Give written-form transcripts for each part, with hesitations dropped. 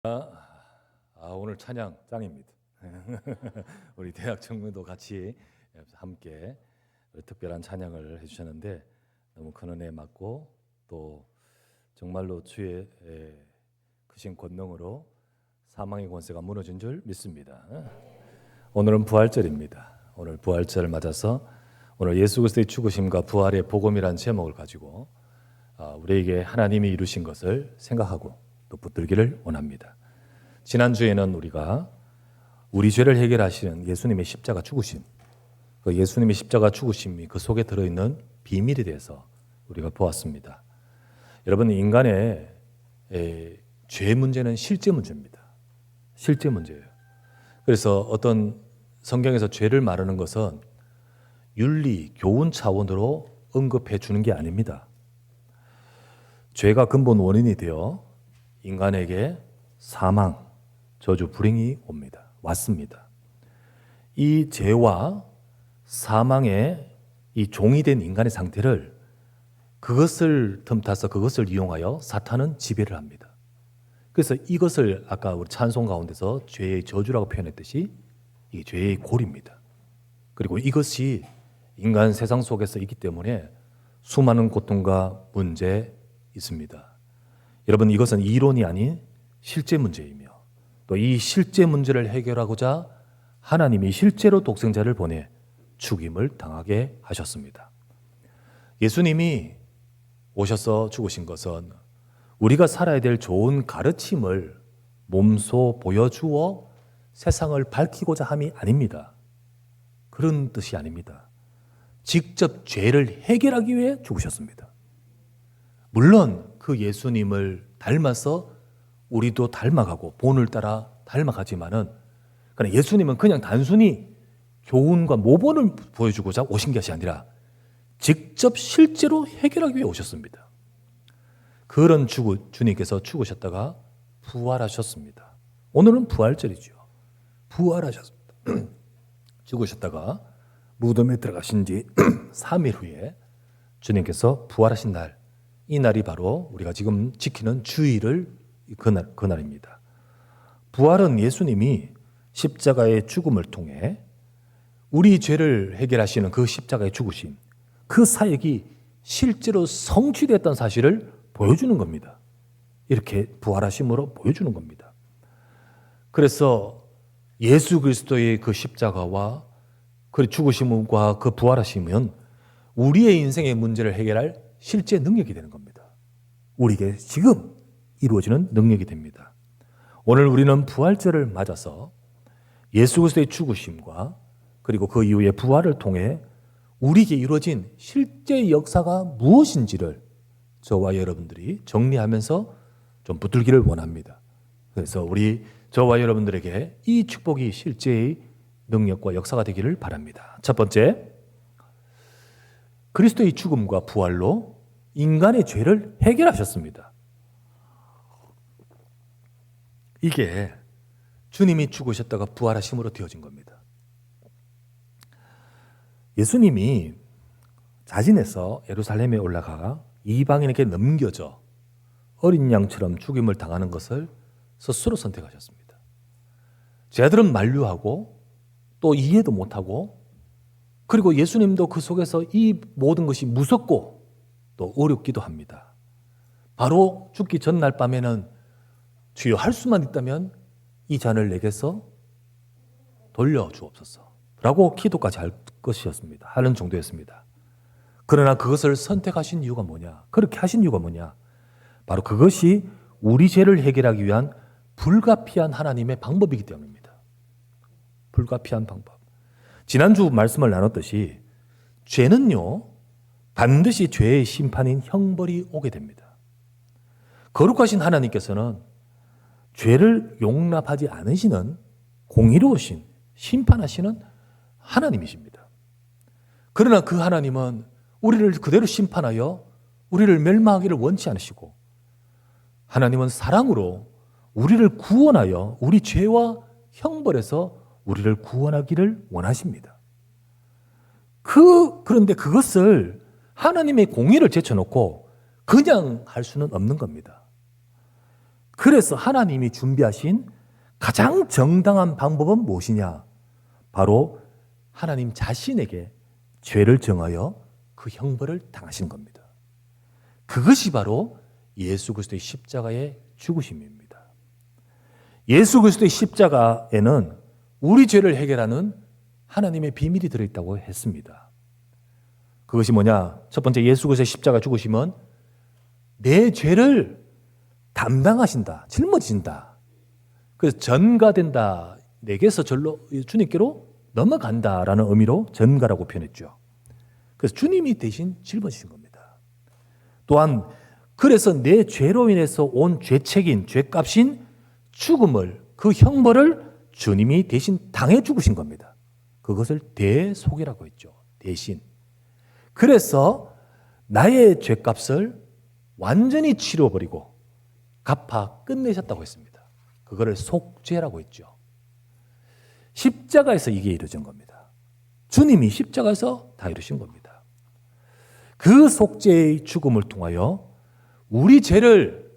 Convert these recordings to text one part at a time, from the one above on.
오늘 찬양 짱입니다. 우리 대학 청년도 같이 함께 특별한 찬양을 해주셨는데 너무 큰 은혜 받고 또 정말로 주의 크신 권능으로 사망의 권세가 무너진 줄 믿습니다. 오늘은 부활절입니다. 오늘 부활절을 맞아서 오늘 예수 그리스도의 죽으심과 부활의 복음이라는 제목을 가지고 우리에게 하나님이 이루신 것을 생각하고 또 붙들기를 원합니다. 지난주에는 우리가 우리 죄를 해결하시는 예수님의 십자가 죽으심, 그 예수님의 십자가 죽으심이 그 속에 들어있는 비밀에 대해서 우리가 보았습니다. 여러분, 인간의 죄 문제는 실제 문제입니다. 실제 문제예요. 그래서 어떤 성경에서 죄를 말하는 것은 윤리, 교훈 차원으로 언급해 주는 게 아닙니다. 죄가 근본 원인이 되어 인간에게 사망, 저주, 불행이 왔습니다. 이 죄와 사망의 이 종이 된 인간의 상태를 그것을 틈타서 그것을 이용하여 사탄은 지배를 합니다. 그래서 이것을 아까 우리 찬송 가운데서 죄의 저주라고 표현했듯이 이게 죄의 골입니다. 그리고 이것이 인간 세상 속에서 있기 때문에 수많은 고통과 문제 있습니다. 여러분, 이것은 이론이 아닌 실제 문제이며 또 이 실제 문제를 해결하고자 하나님이 실제로 독생자를 보내 죽임을 당하게 하셨습니다. 예수님이 오셔서 죽으신 것은 우리가 살아야 될 좋은 가르침을 몸소 보여주어 세상을 밝히고자 함이 아닙니다. 그런 뜻이 아닙니다. 직접 죄를 해결하기 위해 죽으셨습니다. 물론 그 예수님을 닮아서 우리도 닮아가고 본을 따라 닮아가지만은 예수님은 그냥 단순히 교훈과 모본을 보여주고자 오신 것이 아니라 직접 실제로 해결하기 위해 오셨습니다. 그런 주님께서 죽으셨다가 부활하셨습니다. 오늘은 부활절이죠. 부활하셨습니다. 죽으셨다가 무덤에 들어가신 지 3일 후에 주님께서 부활하신 날, 이 날이 바로 우리가 지금 지키는 주일을 그날입니다. 부활은 예수님이 십자가의 죽음을 통해 우리 죄를 해결하시는 그 십자가의 죽으심, 그 사역이 실제로 성취됐던 사실을 보여주는 겁니다. 이렇게 부활하심으로 보여주는 겁니다. 그래서 예수 그리스도의 그 십자가와 그 죽으심과 그 부활하심은 우리의 인생의 문제를 해결할 실제 능력이 되는 겁니다. 우리에게 지금 이루어지는 능력이 됩니다. 오늘 우리는 부활절을 맞아서 예수 그리스도의 죽으심과 그리고 그 이후의 부활을 통해 우리에게 이루어진 실제 역사가 무엇인지를 저와 여러분들이 정리하면서 좀 붙들기를 원합니다. 그래서 저와 여러분들에게 이 축복이 실제의 능력과 역사가 되기를 바랍니다. 첫 번째, 그리스도의 죽음과 부활로 인간의 죄를 해결하셨습니다. 이게 주님이 죽으셨다가 부활하심으로 되어진 겁니다. 예수님이 자진해서 예루살렘에 올라가 이방인에게 넘겨져 어린 양처럼 죽임을 당하는 것을 스스로 선택하셨습니다. 제자들은 만류하고 또 이해도 못하고, 그리고 예수님도 그 속에서 이 모든 것이 무섭고 또 어렵기도 합니다. 바로 죽기 전날 밤에는 주여, 할 수만 있다면 이 잔을 내게서 돌려주옵소서 라고 기도까지 할 것이었습니다. 하는 정도였습니다. 그러나 그것을 선택하신 이유가 뭐냐? 그렇게 하신 이유가 뭐냐? 바로 그것이 우리 죄를 해결하기 위한 불가피한 하나님의 방법이기 때문입니다. 불가피한 방법. 지난주 말씀을 나눴듯이 죄는요, 반드시 죄의 심판인 형벌이 오게 됩니다. 거룩하신 하나님께서는 죄를 용납하지 않으시는 공의로우신, 심판하시는 하나님이십니다. 그러나 그 하나님은 우리를 그대로 심판하여 우리를 멸망하기를 원치 않으시고, 하나님은 사랑으로 우리를 구원하여 우리 죄와 형벌에서 우리를 구원하기를 원하십니다. 그런데 그것을 하나님의 공의를 제쳐놓고 그냥 할 수는 없는 겁니다. 그래서 하나님이 준비하신 가장 정당한 방법은 무엇이냐? 바로 하나님 자신에게 죄를 정하여 그 형벌을 당하신 겁니다. 그것이 바로 예수 그리스도의 십자가의 죽으심입니다. 예수 그리스도의 십자가에는 우리 죄를 해결하는 하나님의 비밀이 들어있다고 했습니다. 그것이 뭐냐? 첫 번째, 예수 그리스도의 십자가 죽으심은 내 죄를 담당하신다, 짊어지신다. 그래서 전가된다, 내게서 절로 주님께로 넘어간다라는 의미로 전가라고 표현했죠. 그래서 주님이 대신 짊어지신 겁니다. 또한 그래서 내 죄로 인해서 온 죄책인, 죄값인 죽음을, 그 형벌을 주님이 대신 당해 죽으신 겁니다. 그것을 대속이라고 했죠. 대신. 그래서 나의 죄값을 완전히 치러버리고 갚아 끝내셨다고 했습니다. 그거를 속죄라고 했죠. 십자가에서 이게 이루어진 겁니다. 주님이 십자가에서 다 이루신 겁니다. 그 속죄의 죽음을 통하여 우리 죄를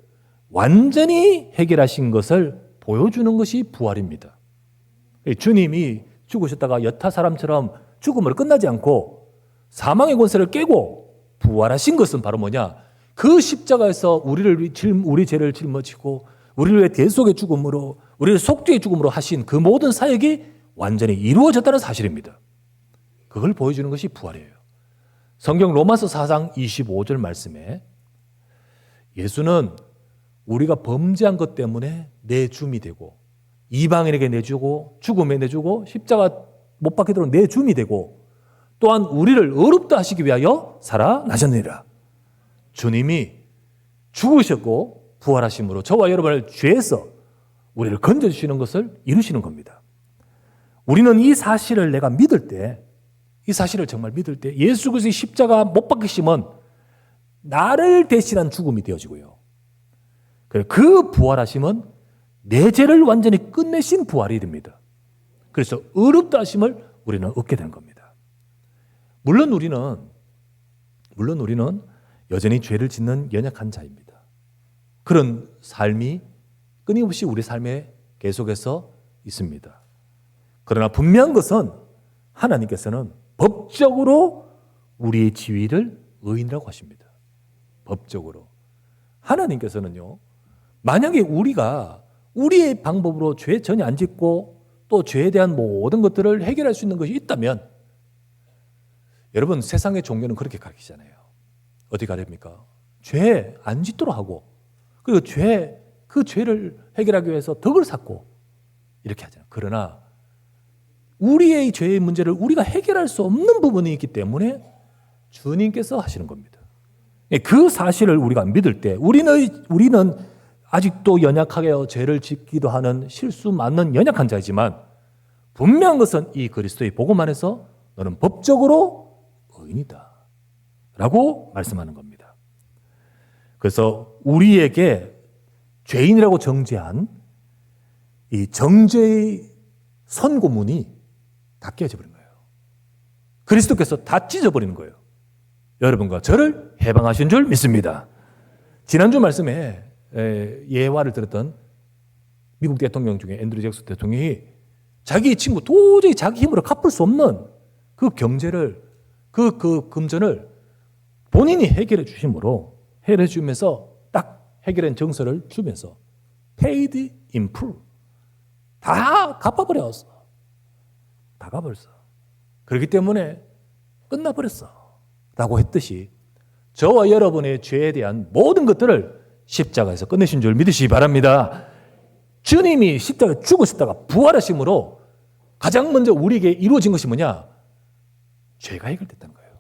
완전히 해결하신 것을 보여주는 것이 부활입니다. 주님이 죽으셨다가 여타 사람처럼 죽음으로 끝나지 않고 사망의 권세를 깨고 부활하신 것은 바로 뭐냐? 그 십자가에서 우리 죄를 짊어지고 우리를 위해 대속의 죽음으로, 우리를 속죄의 죽음으로 하신 그 모든 사역이 완전히 이루어졌다는 사실입니다. 그걸 보여주는 것이 부활이에요. 성경 로마서 4장 25절 말씀에 예수는 우리가 범죄한 것 때문에 내줌이 되고 이방인에게 내주고 죽음에 내주고 십자가 못 박히도록 내줌이 되고 또한 우리를 의롭다 하시기 위하여 살아나셨느니라. 주님이 죽으셨고 부활하심으로 저와 여러분을 죄에서 우리를 건져주시는 것을 이루시는 겁니다. 우리는 이 사실을 내가 믿을 때, 이 사실을 정말 믿을 때 예수 그리스도의 십자가 못 박히심은 나를 대신한 죽음이 되어지고요. 그 부활하심은 내 죄를 완전히 끝내신 부활이 됩니다. 그래서 의롭다 하심을 우리는 얻게 되는 겁니다. 물론 우리는 여전히 죄를 짓는 연약한 자입니다. 그런 삶이 끊임없이 우리 삶에 계속해서 있습니다. 그러나 분명한 것은 하나님께서는 법적으로 우리의 지위를 의인이라고 하십니다. 법적으로. 하나님께서는요, 만약에 우리가 우리의 방법으로 죄 전혀 안 짓고 또 죄에 대한 모든 것들을 해결할 수 있는 것이 있다면, 여러분 세상의 종교는 그렇게 가르치잖아요. 어디 가르칩니까? 죄 안 짓도록 하고, 그리고 그 죄를 해결하기 위해서 덕을 쌓고 이렇게 하잖아요. 그러나 우리의 죄의 문제를 우리가 해결할 수 없는 부분이 있기 때문에 주님께서 하시는 겁니다. 그 사실을 우리가 믿을 때 우리는 아직도 연약하게 죄를 짓기도 하는 실수 많는 연약한 자이지만 분명한 것은 이 그리스도의 복음 안에서 너는 법적으로 의인이다 라고 말씀하는 겁니다. 그래서 우리에게 죄인이라고 정죄한 이 정죄의 선고문이 다 깨져버린 거예요. 그리스도께서 다 찢어버리는 거예요. 여러분과 저를 해방하신 줄 믿습니다. 지난주 말씀에 예화를 들었던 미국 대통령 중에 앤드류 잭슨 대통령이 자기 친구 도저히 자기 힘으로 갚을 수 없는 그 경제를 그 금전을 본인이 해결해 주심으로 해결해 주면서 딱 해결한 정서를 주면서 paid in full 다 갚아버렸어. 다 갚아버렸어. 그렇기 때문에 끝나버렸어 라고 했듯이 저와 여러분의 죄에 대한 모든 것들을 십자가에서 끝내신 줄 믿으시기 바랍니다. 주님이 십자가에 죽으셨다가 부활하심으로 가장 먼저 우리에게 이루어진 것이 뭐냐? 죄가 해결됐다는 거예요.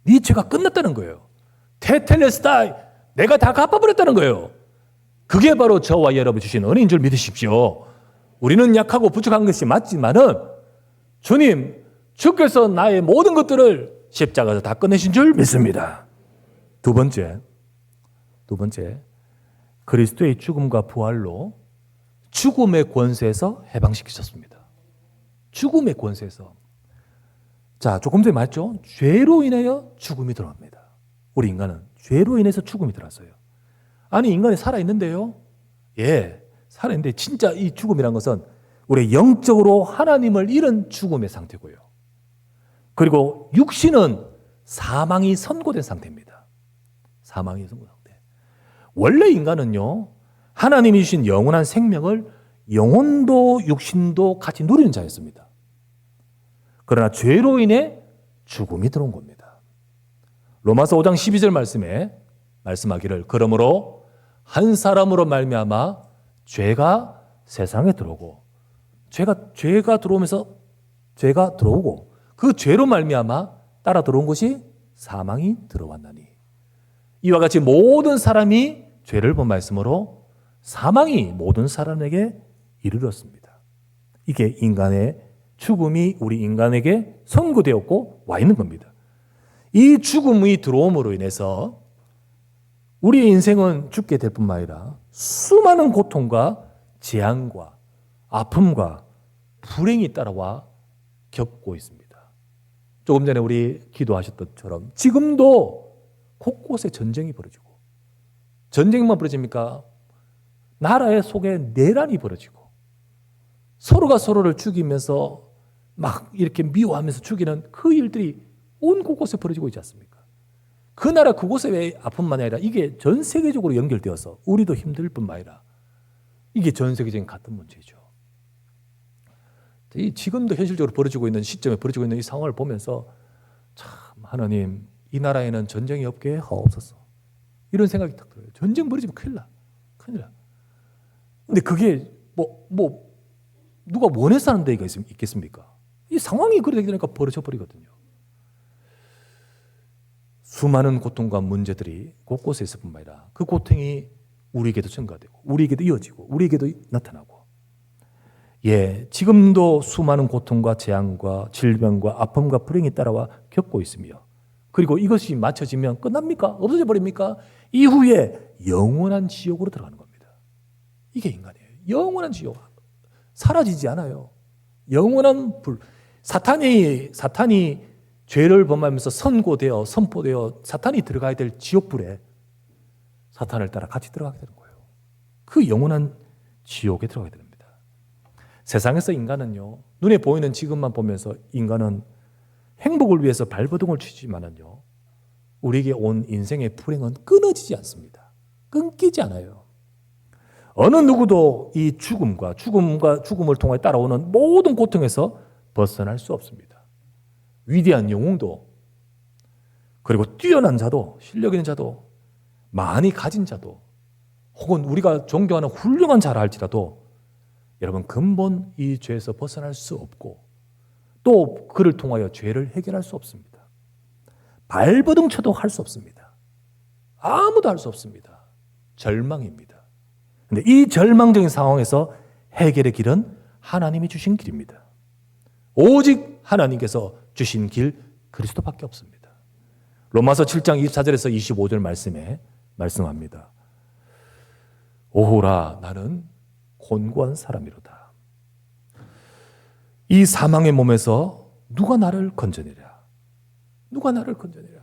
네 죄가 끝났다는 거예요. 테텔레스타이, 내가 다 갚아버렸다는 거예요. 그게 바로 저와 여러분 주신 은혜인 줄 믿으십시오. 우리는 약하고 부족한 것이 맞지만은 주님, 주께서 나의 모든 것들을 십자가에서 다 끝내신 줄 믿습니다. 두 번째, 그리스도의 죽음과 부활로 죽음의 권세에서 해방시키셨습니다. 죽음의 권세에서. 자, 조금 전에 말했죠? 죄로 인하여 죽음이 들어갑니다. 우리 인간은 죄로 인해서 죽음이 들어왔어요. 아니, 인간이 살아있는데요, 살아있는데 진짜 이 죽음이란 것은 우리 영적으로 하나님을 잃은 죽음의 상태고요. 그리고 육신은 사망이 선고된 상태입니다. 사망이 선고된 상태. 원래 인간은요, 하나님이 주신 영원한 생명을 영혼도 육신도 같이 누리는 자였습니다. 그러나 죄로 인해 죽음이 들어온 겁니다. 로마서 5장 12절 말씀에 말씀하기를 그러므로 한 사람으로 말미암아 죄가 세상에 들어오고 죄가 들어오면서 죄가 들어오고 그 죄로 말미암아 따라 들어온 것이 사망이 들어왔나니 이와 같이 모든 사람이 죄를 범하였으므로 사망이 모든 사람에게 이르렀습니다. 이게 인간의 죽음이 우리 인간에게 선고되었고 와 있는 겁니다. 이 죽음이 들어옴으로 인해서 우리의 인생은 죽게 될 뿐만 아니라 수많은 고통과 재앙과 아픔과 불행이 따라와 겪고 있습니다. 조금 전에 우리 기도하셨던 것처럼 지금도 곳곳에 전쟁이 벌어지고 전쟁만 벌어집니까? 나라의 속에 내란이 벌어지고 서로가 서로를 죽이면서 막 이렇게 미워하면서 죽이는 그 일들이 온 곳곳에 벌어지고 있지 않습니까? 그 나라 그곳의 아픔만이 아니라 이게 전 세계적으로 연결되어서 우리도 힘들 뿐만 아니라 이게 전 세계적인 같은 문제죠. 지금도 현실적으로 벌어지고 있는 시점에 벌어지고 있는 이 상황을 보면서 참 하나님 이 나라에는 전쟁이 없게 하옵소서 이런 생각이 딱 들어요. 전쟁 벌어지면 큰일 나. 큰일 나. 근데 그게 누가 원해서 하는 데가 있겠습니까? 이 상황이 그렇게 되니까 벌어져 버리거든요. 수많은 고통과 문제들이 곳곳에 있을 뿐만 아니라 그 고통이 우리에게도 증가되고 우리에게도 이어지고 우리에게도 나타나고 지금도 수많은 고통과 재앙과 질병과 아픔과 불행이 따라와 겪고 있으며 그리고 이것이 맞춰지면 끝납니까? 없어져 버립니까? 이후에 영원한 지옥으로 들어가는 겁니다. 이게 인간이에요. 영원한 지옥. 사라지지 않아요. 영원한 불. 사탄이 죄를 범하면서 선포되어 사탄이 들어가야 될 지옥불에 사탄을 따라 같이 들어가게 되는 거예요. 그 영원한 지옥에 들어가게 됩니다. 세상에서 인간은요, 눈에 보이는 지금만 보면서 인간은 행복을 위해서 발버둥을 치지만은요, 우리에게 온 인생의 불행은 끊어지지 않습니다. 끊기지 않아요. 어느 누구도 이 죽음을 통해 따라오는 모든 고통에서 벗어날 수 없습니다. 위대한 영웅도 그리고 뛰어난 자도 실력 있는 자도 많이 가진 자도 혹은 우리가 존경하는 훌륭한 자라 할지라도 여러분 근본 이 죄에서 벗어날 수 없고 또 그를 통하여 죄를 해결할 수 없습니다. 발버둥 쳐도 할 수 없습니다. 아무도 할 수 없습니다. 절망입니다. 그런데 이 절망적인 상황에서 해결의 길은 하나님이 주신 길입니다. 오직 하나님께서 주신 길 그리스도밖에 없습니다. 로마서 7장 24절에서 25절 말씀에 말씀합니다. 오호라 나는 곤고한 사람이로다. 이 사망의 몸에서 누가 나를 건져내랴? 누가 나를 건져내랴?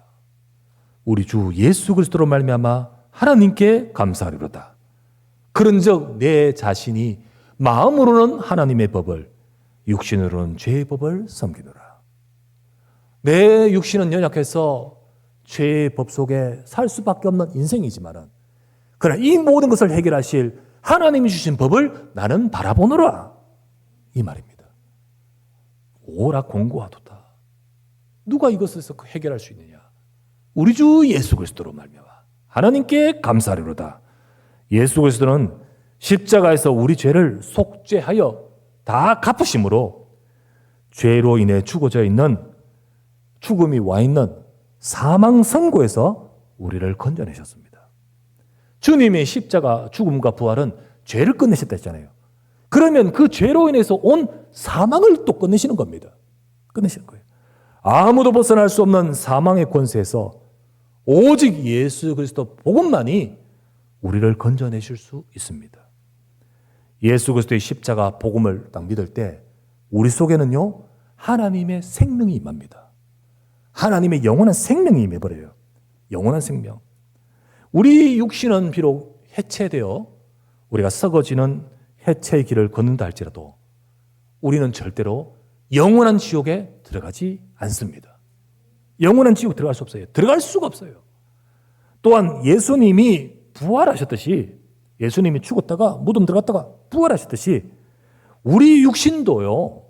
우리 주 예수 그리스도로 말미암아 하나님께 감사하리로다. 그런즉 내 자신이 마음으로는 하나님의 법을 육신으로는 죄의 법을 섬기노라. 내 육신은 연약해서 죄의 법 속에 살 수밖에 없는 인생이지만은 그러나 이 모든 것을 해결하실 하나님이 주신 법을 나는 바라보노라. 이 말입니다. 오라 공고하도다. 누가 이것에서 해결할 수 있느냐? 우리 주 예수 그리스도로 말미암아 하나님께 감사하리로다. 예수 그리스도는 십자가에서 우리 죄를 속죄하여 다 갚으심으로 죄로 인해 죽음이 와 있는 사망 선고에서 우리를 건져내셨습니다. 주님의 십자가 죽음과 부활은 죄를 끝내셨다 했잖아요. 그러면 그 죄로 인해서 온 사망을 또 끝내시는 겁니다. 끝내시는 거예요. 아무도 벗어날 수 없는 사망의 권세에서 오직 예수 그리스도 복음만이 우리를 건져내실 수 있습니다. 예수 그리스도의 십자가 복음을 딱 믿을 때 우리 속에는요 하나님의 생명이 임합니다. 하나님의 영원한 생명이 임해버려요. 영원한 생명. 우리 육신은 비록 해체되어 우리가 썩어지는 해체의 길을 걷는다 할지라도 우리는 절대로 영원한 지옥에 들어가지 않습니다. 영원한 지옥 들어갈 수 없어요. 들어갈 수가 없어요. 또한 예수님이 부활하셨듯이, 예수님이 죽었다가 무덤 들어갔다가 부활하셨듯이 우리 육신도요,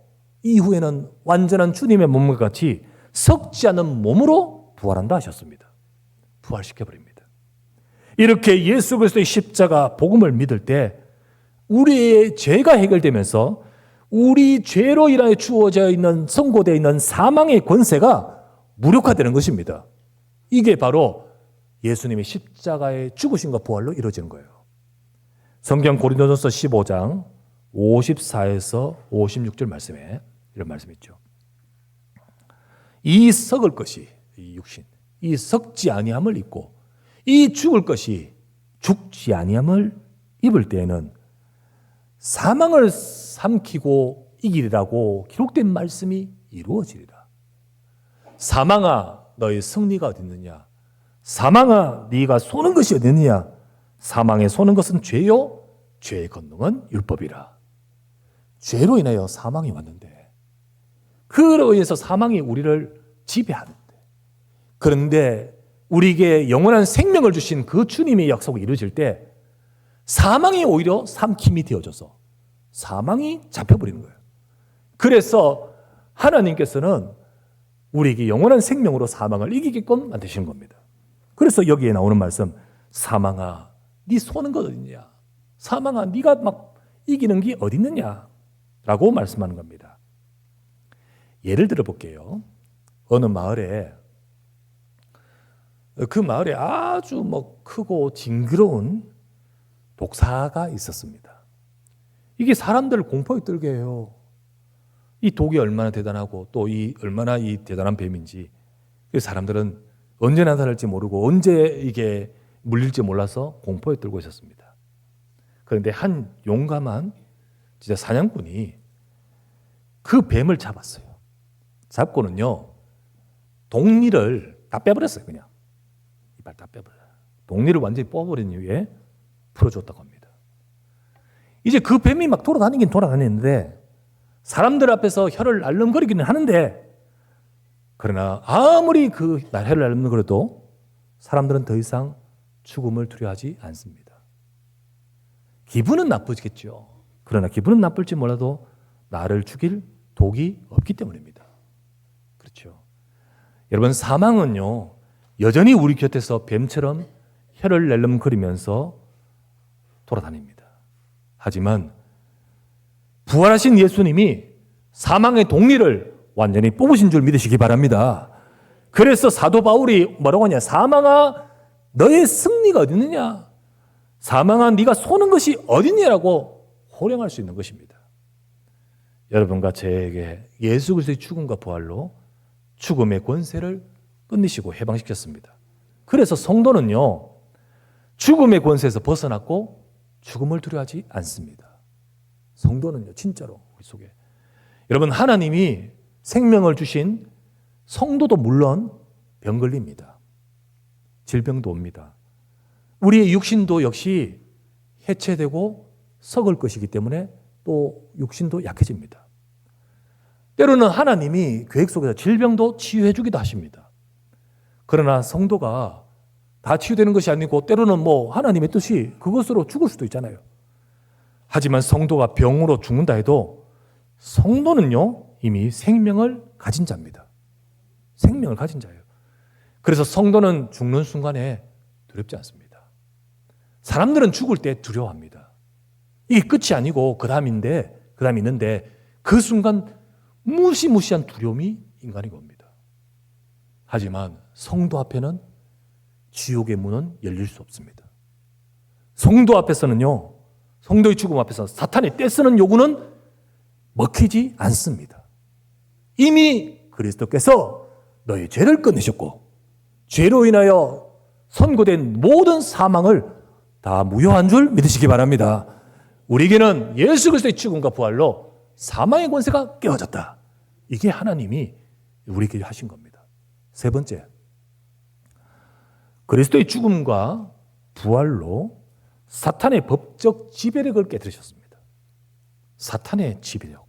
이후에는 완전한 주님의 몸과 같이 썩지 않은 몸으로 부활한다 하셨습니다. 부활시켜버립니다. 이렇게 예수 그리스도의 십자가 복음을 믿을 때 우리의 죄가 해결되면서 우리 죄로 인하여 주어져 있는, 선고되어 있는 사망의 권세가 무력화되는 것입니다. 이게 바로 예수님의 십자가의 죽으심과 부활로 이루어지는 거예요. 성경 고린도전서 15장 54에서 56절 말씀에 이런 말씀이 있죠. 이 썩을 것이, 이 육신, 이 썩지 아니함을 입고 이 죽을 것이 죽지 아니함을 입을 때에는 사망을 삼키고 이기리라고 기록된 말씀이 이루어지리라. 사망아, 너의 승리가 어디 있느냐? 사망아, 네가 쏘는 것이 어디 있느냐? 사망에 쏘는 것은 죄요, 죄의 권능은 율법이라. 죄로 인하여 사망이 왔는데, 그로 인해서 사망이 우리를 지배하는데, 그런데 우리에게 영원한 생명을 주신 그 주님의 약속이 이루어질 때 사망이 오히려 삼킴이 되어져서 사망이 잡혀버리는 거예요. 그래서 하나님께서는 우리에게 영원한 생명으로 사망을 이기게끔 만드시는 겁니다. 그래서 여기에 나오는 말씀, 사망아, 네 쏘는 것 어딨냐? 사망아, 네가 막 이기는 게 어디 있느냐? 라고 말씀하는 겁니다. 예를 들어 볼게요. 어느 마을에, 그 마을에 아주 뭐 크고 징그러운 독사가 있었습니다. 이게 사람들을 공포에 떨게 해요. 이 독이 얼마나 대단하고 또 이 얼마나 이 대단한 뱀인지 사람들은 언제 나타날지 모르고 언제 이게 물릴지 몰라서 공포에 떨고 있었습니다. 그런데 한 용감한 진짜 사냥꾼이 그 뱀을 잡았어요. 잡고는요, 독리를 다 빼버렸어요. 그냥 이빨 다 빼버려요. 독리를 완전히 뽑아버린 이후에 풀어줬다고 합니다. 이제 그 뱀이 막 돌아다니긴 돌아다니는데 사람들 앞에서 혀를 알름거리기는 하는데, 그러나 아무리 그 혀를 알름거려도 사람들은 더 이상 죽음을 두려워하지 않습니다. 기분은 나쁘겠죠. 그러나 기분은 나쁠지 몰라도 나를 죽일 독이 없기 때문입니다. 그렇죠. 여러분, 사망은요, 여전히 우리 곁에서 뱀처럼 혀를 낼름거리면서 돌아다닙니다. 하지만 부활하신 예수님이 사망의 독리를 완전히 뽑으신 줄 믿으시기 바랍니다. 그래서 사도 바울이 뭐라고 하냐? 사망아, 너의 승리가 어디 있느냐? 사망아, 네가 쏘는 것이 어디 있냐라고 호령할 수 있는 것입니다. 여러분과 저에게 예수 그리스도의 죽음과 부활로 죽음의 권세를 끝내시고 해방시켰습니다. 그래서 성도는요, 죽음의 권세에서 벗어났고 죽음을 두려워하지 않습니다. 성도는요, 진짜로 우리 속에, 여러분, 하나님이 생명을 주신 성도도 물론 병 걸립니다. 질병도 옵니다. 우리의 육신도 역시 해체되고 썩을 것이기 때문에 또 육신도 약해집니다. 때로는 하나님이 계획 속에서 질병도 치유해 주기도 하십니다. 그러나 성도가 다 치유되는 것이 아니고 때로는 뭐 하나님의 뜻이 그것으로 죽을 수도 있잖아요. 하지만 성도가 병으로 죽는다 해도 성도는요, 이미 생명을 가진 자입니다. 생명을 가진 자예요. 그래서 성도는 죽는 순간에 두렵지 않습니다. 사람들은 죽을 때 두려워합니다. 이게 끝이 아니고 그 다음 있는데 그 순간 무시무시한 두려움이 인간에게 옵니다. 하지만 성도 앞에는 지옥의 문은 열릴 수 없습니다. 성도 앞에서는요, 성도의 죽음 앞에서 사탄이 떼쓰는 요구는 먹히지 않습니다. 이미 그리스도께서 너의 죄를 끝내셨고 죄로 인하여 선고된 모든 사망을 다 무효한 줄 믿으시기 바랍니다. 우리에게는 예수 그리스도의 죽음과 부활로 사망의 권세가 깨어졌다. 이게 하나님이 우리에게 하신 겁니다. 세 번째, 그리스도의 죽음과 부활로 사탄의 법적 지배력을 깨뜨리셨습니다. 사탄의 지배력.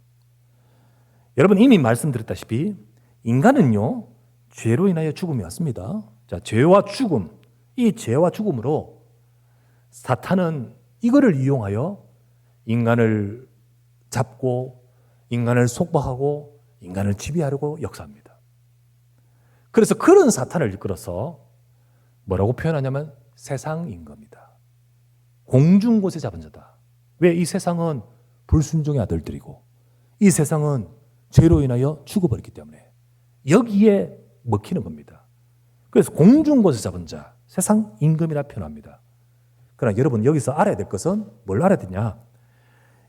여러분 이미 말씀드렸다시피 인간은요 죄로 인하여 죽음이 왔습니다. 자, 죄와 죽음, 이 죄와 죽음으로 사탄은 이거를 이용하여 인간을 잡고 인간을 속박하고 인간을 지배하려고 역사합니다. 그래서 그런 사탄을 이끌어서 뭐라고 표현하냐면 세상 임금이다. 공중 곳에 잡은 자다. 왜? 이 세상은 불순종의 아들들이고 이 세상은 죄로 인하여 죽어버렸기 때문에 여기에 먹히는 겁니다. 그래서 공중 곳에 잡은 자, 세상 임금이라 표현합니다. 그러나 여러분 여기서 알아야 될 것은 뭘 알아야 되냐?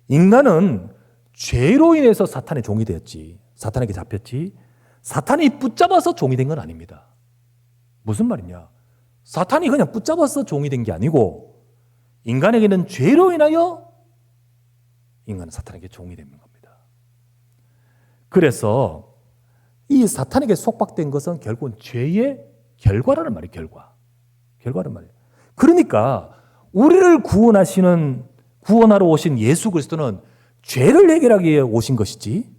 인간은 죄로 인해서 사탄의 종이 되었지, 사탄에게 잡혔지, 사탄이 붙잡아서 종이 된 건 아닙니다. 무슨 말이냐? 사탄이 그냥 붙잡아서 종이 된 게 아니고 인간에게는 죄로 인하여 인간은 사탄에게 종이 되는 겁니다. 그래서 이 사탄에게 속박된 것은 결국은 죄의 결과라는 말이에요. 결과라는 말이에요. 그러니까 우리를 구원하러 오신 예수 그리스도는 죄를 해결하기 위해 오신 것이지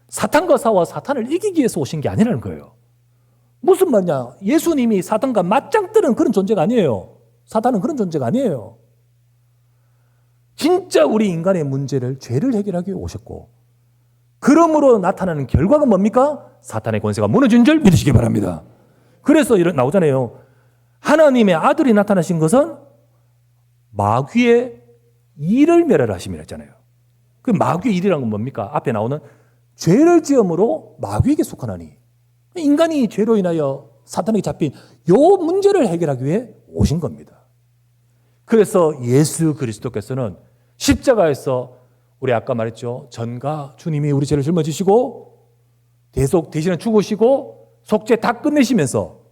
사탄과 싸워 사탄을 이기기 위해서 오신 게 아니라는 거예요. 무슨 말이냐? 예수님이 사탄과 맞짱 뜨는 그런 존재가 아니에요. 사탄은 그런 존재가 아니에요. 진짜 우리 인간의 문제를, 죄를 해결하기 위해 오셨고 그러므로 나타나는 결과가 뭡니까? 사탄의 권세가 무너진 줄 믿으시기 바랍니다. 그래서 나오잖아요. 하나님의 아들이 나타나신 것은 마귀의 일을 멸하심이라 했잖아요. 그 마귀의 일이라는 건 뭡니까? 앞에 나오는 죄를 지음으로 마귀에게 속하나니 인간이 죄로 인하여 사탄에게 잡힌 이 문제를 해결하기 위해 오신 겁니다. 그래서 예수 그리스도께서는 십자가에서 우리 아까 말했죠. 전가 주님이 우리 죄를 짊어지시고 대신에 죽으시고 속죄 다 끝내시면서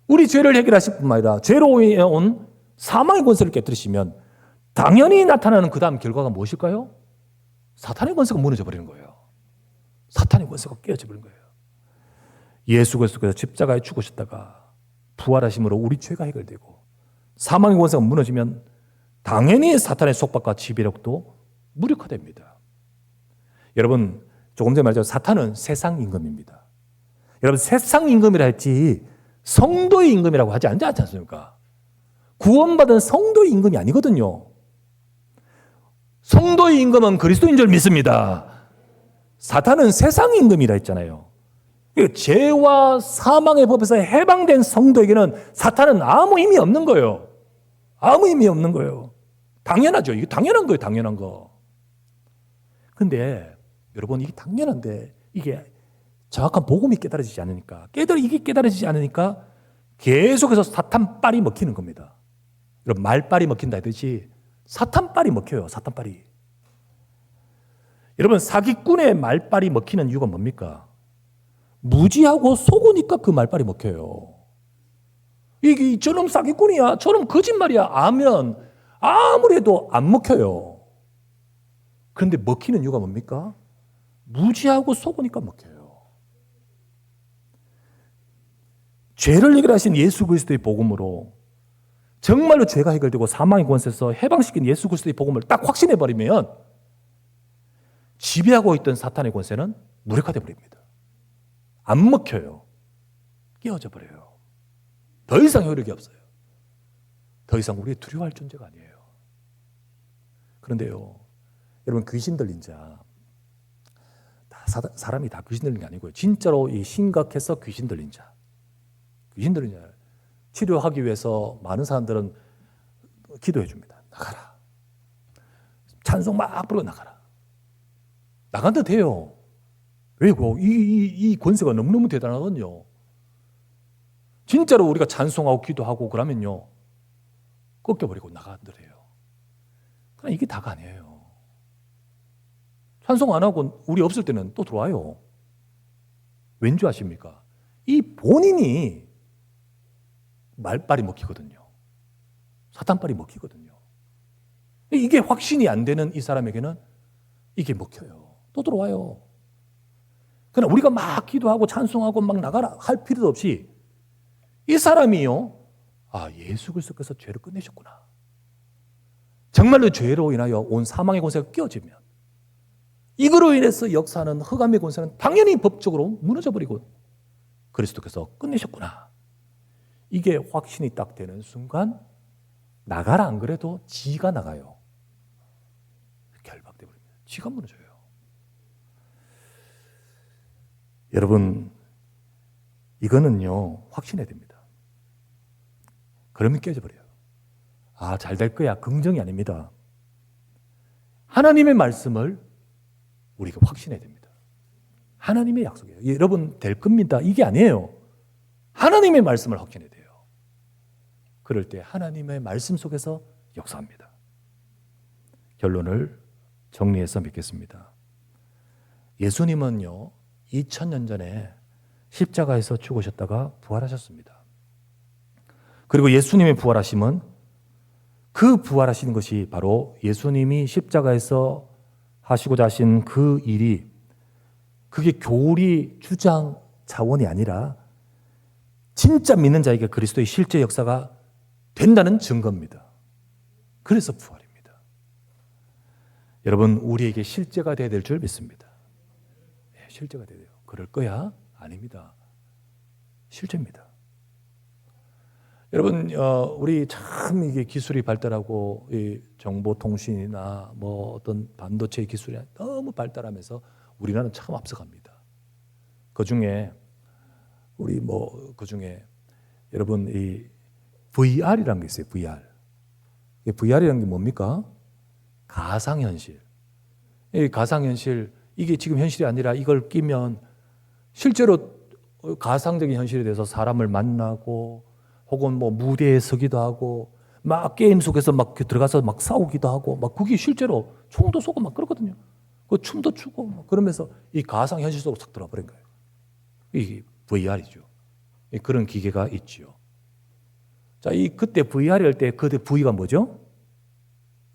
우리 죄를 해결하실 뿐만 아니라 죄로 온 사망의 권세를 깨뜨리시면 당연히 나타나는 그 다음 결과가 무엇일까요? 사탄의 권세가 무너져 버리는 거예요. 사탄의 권세가 깨어져 버리는 거예요. 예수 그리스도께서 십자가에 죽으셨다가 부활하심으로 우리 죄가 해결되고 사망의 권세가 무너지면 당연히 사탄의 속박과 지배력도 무력화됩니다. 여러분 조금 전에 말했죠. 사탄은 세상 임금입니다. 여러분 세상 임금이라 했지 성도의 임금이라고 하지 않지 않습니까? 구원받은 성도의 임금이 아니거든요. 성도의 임금은 그리스도인 줄 믿습니다. 사탄은 세상 임금이라 했잖아요. 죄와 사망의 법에서 해방된 성도에게는 사탄은 아무 힘이 없는 거예요. 아무 힘이 없는 거예요. 당연하죠. 이게 당연한 거예요. 당연한 거. 근데 여러분 이게 당연한데 이게 정확한 복음이 깨달아지지 않으니까 이게 깨달아지지 않으니까 계속해서 사탄빨이 먹히는 겁니다. 여러분 말빨이 먹힌다 했듯이 사탄빨이 먹혀요. 사탄빨이. 여러분 사기꾼의 말빨이 먹히는 이유가 뭡니까? 무지하고 속으니까 그 말빨이 먹혀요. 이게 저놈 사기꾼이야, 저놈 거짓말이야 하면 아무리 해도 안 먹혀요. 그런데 먹히는 이유가 뭡니까? 무지하고 속으니까 먹혀요. 죄를 해결하신 예수 그리스도의 복음으로 정말로 죄가 해결되고 사망의 권세에서 해방시킨 예수 그리스도의 복음을 딱 확신해버리면 지배하고 있던 사탄의 권세는 무력화되어 버립니다. 안 먹혀요. 깨어져 버려요. 더 이상 효력이 없어요. 더 이상 우리가 두려워할 존재가 아니에요. 그런데요, 여러분 귀신 들린 자, 사람이 다 귀신 들린 게 아니고요. 진짜로 이 심각해서 귀신 들린 자, 치료하기 위해서 많은 사람들은 기도해 줍니다. 나가라. 찬송 막 부르고 나가라. 나간다 돼요. 왜고? 이 권세가 너무너무 대단하거든요. 진짜로 우리가 찬송하고 기도하고 그러면요, 꺾여버리고 나간다래요. 그러나 이게 다가 아니에요. 찬송 안 하고 우리 없을 때는 또 들어와요. 왠지 아십니까? 이 본인이 말빨이 먹히거든요. 사탄빨이 먹히거든요. 이게 확신이 안 되는 이 사람에게는 이게 먹혀요. 또 들어와요. 그러나 우리가 막 기도하고 찬송하고 막 나가라 할 필요도 없이 이 사람이요, 아, 예수 그리스도께서 죄를 끝내셨구나. 정말로 죄로 인하여 온 사망의 권세가 끼어지면 이거로 인해서 역사는 흑암의 권세는 당연히 법적으로 무너져 버리고 그리스도께서 끝내셨구나. 이게 확신이 딱 되는 순간 나가라 안 그래도 지가 나가요. 결박돼 버립니다. 지가 무너져요. 여러분 이거는요 확신해야 됩니다. 그러면 깨져버려요. 아, 잘 될 거야. 긍정이 아닙니다. 하나님의 말씀을 우리가 확신해야 됩니다. 하나님의 약속이에요. 여러분 될 겁니다. 이게 아니에요. 하나님의 말씀을 확신해야 돼요. 그럴 때 하나님의 말씀 속에서 역사합니다. 결론을 정리해서 맺겠습니다. 예수님은요 2000년 전에 십자가에서 죽으셨다가 부활하셨습니다. 그리고 예수님의 부활하심은 그 부활하시는 것이 바로 예수님이 십자가에서 하시고자 하신 그 일이 그게 교리, 주장, 자원이 아니라 진짜 믿는 자에게 그리스도의 실제 역사가 된다는 증거입니다. 그래서 부활입니다. 여러분 우리에게 실제가 돼야 될 줄 믿습니다. 네, 실제가 돼야 돼요. 그럴 거야? 아닙니다. 실제입니다. 여러분, 우리 참 이게 기술이 발달하고 이 정보통신이나 뭐 어떤 반도체 기술이 너무 발달하면서 우리나라는 참 앞서갑니다. 그 중에 우리 그 중에 여러분 이 VR이라는 게 있어요. VR. 이 VR이라는 게 뭡니까? 가상현실. 이 가상현실 이게 지금 현실이 아니라 이걸 끼면 실제로 가상적인 현실이 돼서 사람을 만나고 혹은 뭐 무대에 서기도 하고 막 게임 속에서 막 들어가서 막 싸우기도 하고 막 그게 실제로 총도 쏘고 막 그러거든요. 그 춤도 추고 막 그러면서 이 가상 현실 속으로 싹 들어가 버린 거예요. 이게 VR이죠. 그런 기계가 있죠. 자, 그때 VR 할 때 그때 V가 뭐죠?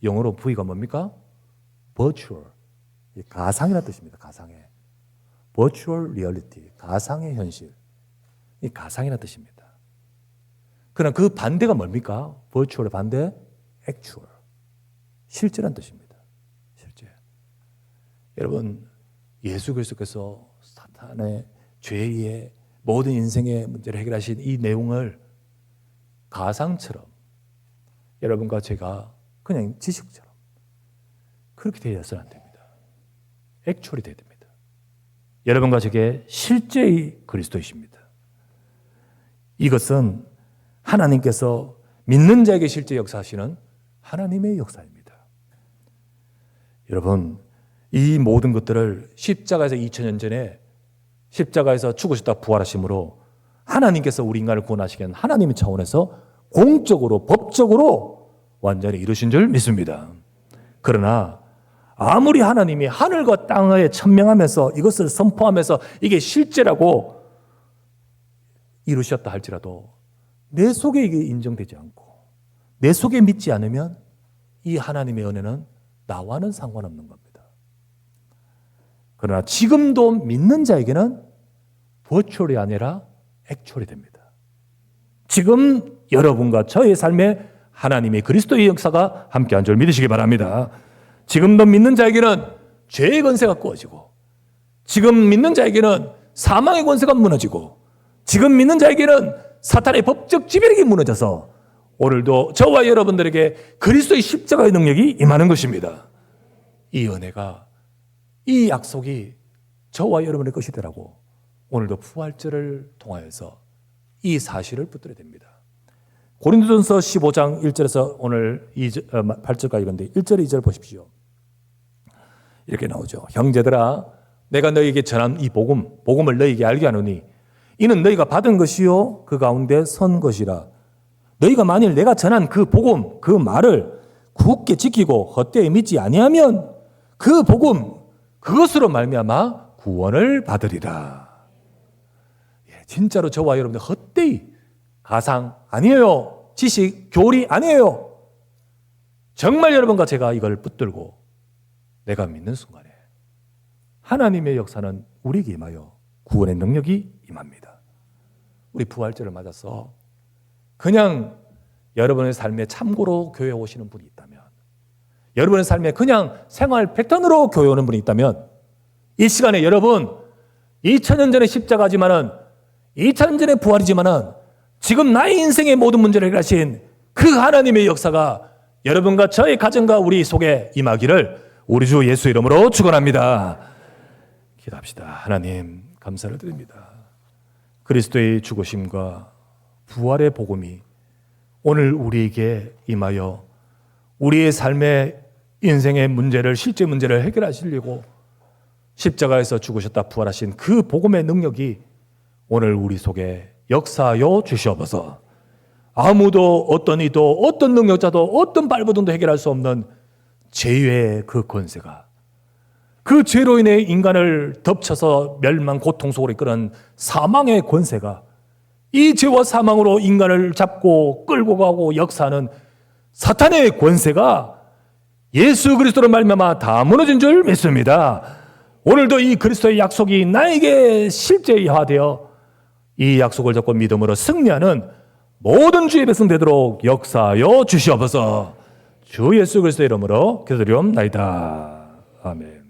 영어로 V가 뭡니까? Virtual. 가상이라는 뜻입니다. 가상의. Virtual reality. 가상의 현실. 이 가상이라는 뜻입니다. 그러나 그 반대가 뭡니까? Virtual의 반대? Actual. 실제란 뜻입니다. 실제. 여러분, 예수 그리스도께서 사탄의 죄의 모든 인생의 문제를 해결하신 이 내용을 가상처럼 여러분과 제가 그냥 지식처럼 그렇게 되어서는 안 됩니다. 액츄얼이 되어야 됩니다. 여러분과 제게 실제의 그리스도이십니다. 이것은 하나님께서 믿는 자에게 실제 역사하시는 하나님의 역사입니다. 여러분, 이 모든 것들을 십자가에서 2000년 전에 십자가에서 죽으셨다 부활하심으로 하나님께서 우리 인간을 구원하시기 위한 하나님의 차원에서 공적으로 법적으로 완전히 이루신 줄 믿습니다. 그러나 아무리 하나님이 하늘과 땅에 천명하면서 이것을 선포하면서 이게 실제라고 이루셨다 할지라도 내 속에 이게 인정되지 않고 내 속에 믿지 않으면 이 하나님의 은혜는 나와는 상관없는 겁니다. 그러나 지금도 믿는 자에게는 버추얼이 아니라 액츄얼이 됩니다. 지금 여러분과 저의 삶에 하나님의 그리스도의 역사가 함께한 줄 믿으시기 바랍니다. 지금도 믿는 자에게는 죄의 권세가 꺼지고 지금 믿는 자에게는 사망의 권세가 무너지고 지금 믿는 자에게는 사탄의 법적 지배력이 무너져서 오늘도 저와 여러분들에게 그리스도의 십자가의 능력이 임하는 것입니다. 이 은혜가 이 약속이 저와 여러분의 것이 되라고 오늘도 부활절을 통하여서 이 사실을 붙들어야 됩니다. 고린도전서 15장 1절에서 오늘 8절까지 이건데 1절 2절 보십시오. 이렇게 나오죠. 형제들아 내가 너희에게 전한 이 복음을 너희에게 알게 하노니 이는 너희가 받은 것이요 그 가운데 선 것이라. 너희가 만일 내가 전한 그 복음 그 말을 굳게 지키고 헛되이 믿지 아니하면 그 복음 그것으로 말미암아 구원을 받으리라. 진짜로 저와 여러분들 헛되이 가상 아니에요. 지식, 교리 아니에요. 정말 여러분과 제가 이걸 붙들고 내가 믿는 순간에 하나님의 역사는 우리에게 임하여 구원의 능력이 임합니다. 우리 부활절을 맞아서 그냥 여러분의 삶에 참고로 교회에 오시는 분이 있다면 여러분의 삶에 그냥 생활 패턴으로 교회 오는 분이 있다면 이 시간에 여러분 2000년 전의 십자가지만은 2000년 전의 부활이지만은 지금 나의 인생의 모든 문제를 해결하신 그 하나님의 역사가 여러분과 저의 가정과 우리 속에 임하기를 우리 주 예수 이름으로 축원합니다. 기도합시다. 하나님 감사를 드립니다. 그리스도의 죽으심과 부활의 복음이 오늘 우리에게 임하여 우리의 삶의 인생의 문제를 실제 문제를 해결하시려고 십자가에서 죽으셨다 부활하신 그 복음의 능력이 오늘 우리 속에 역사하여 주시옵소서. 아무도 어떤 이도 어떤 능력자도 어떤 발버둥도 해결할 수 없는 죄의 그 권세가 그 죄로 인해 인간을 덮쳐서 멸망 고통 속으로 이끄는 사망의 권세가 이 죄와 사망으로 인간을 잡고 끌고 가고 역사하는 사탄의 권세가 예수 그리스도로 말미암아 다 무너진 줄 믿습니다. 오늘도 이 그리스도의 약속이 나에게 실제화되어 이 약속을 잡고 믿음으로 승리하는 모든 주의 백성 되도록 역사하여 주시옵소서. 주 예수 그리스도의 이름으로 기도드리옵나이다. 아멘.